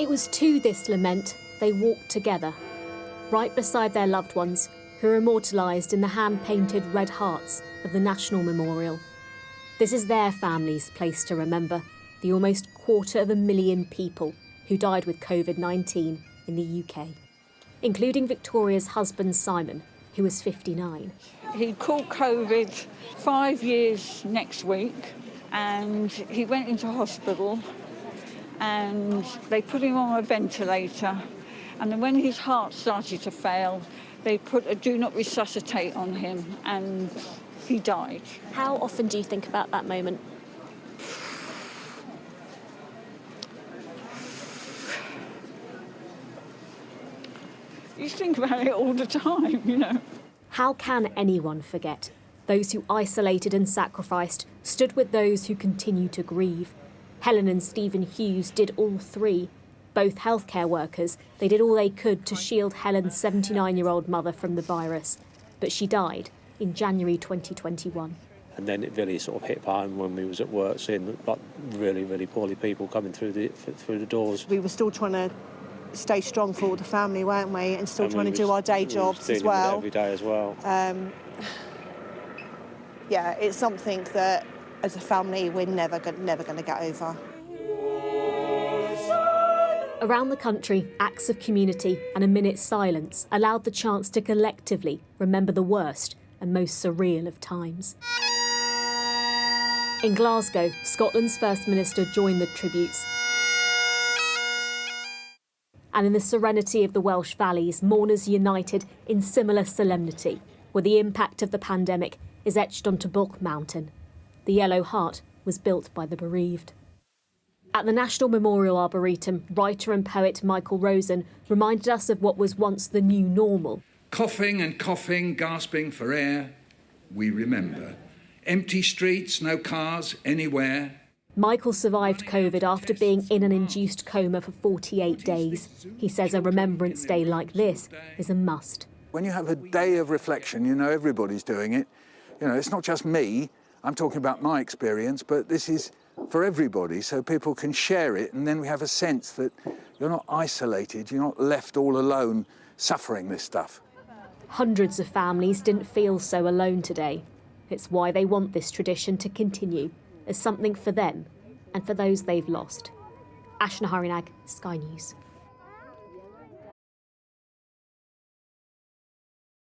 It was to this lament they walked together, right beside their loved ones, who are immortalised in the hand-painted red hearts of the National Memorial. This is their family's place to remember the almost 250,000 people who died with COVID-19 in the UK, including Victoria's husband Simon, who was 59. He caught COVID 5 years next week, and he went into hospital and they put him on a ventilator, and then when his heart started to fail, they put a do not resuscitate on him and he died. How often do you think about that moment? You think about it all the time, you know. How can anyone forget? Those who isolated and sacrificed stood with those who continue to grieve. Helen and Stephen Hughes did all three. Both healthcare workers, they did all they could to shield Helen's 79-year-old mother from the virus. But she died in January 2021. And then it really sort of hit home when we was at work, seeing like really, really poorly people coming through the doors. We were still trying to stay strong for the family, weren't we? And still trying to do our day jobs as well. Every day as well. Yeah, it's something that, as a family, we're never going to get over. Around the country, acts of community and a minute's silence allowed the chance to collectively remember the worst and most surreal of times. In Glasgow, Scotland's First Minister joined the tributes. And in the serenity of the Welsh valleys, mourners united in similar solemnity, where the impact of the pandemic is etched onto Bulk Mountain. The Yellow Heart was built by the bereaved. At the National Memorial Arboretum, writer and poet Michael Rosen reminded us of what was once the new normal. Coughing and coughing, gasping for air, we remember. Empty streets, no cars anywhere. Michael survived COVID after being in an induced coma for 48 days. He says a Remembrance Day like this is a must. When you have a day of reflection, you know everybody's doing it. You know, it's not just me. I'm talking about my experience, but this is for everybody, so people can share it, and then we have a sense that you're not isolated, you're not left all alone suffering this stuff. Hundreds of families didn't feel so alone today. It's why they want this tradition to continue, as something for them and for those they've lost. Ashna Harinag, Sky News.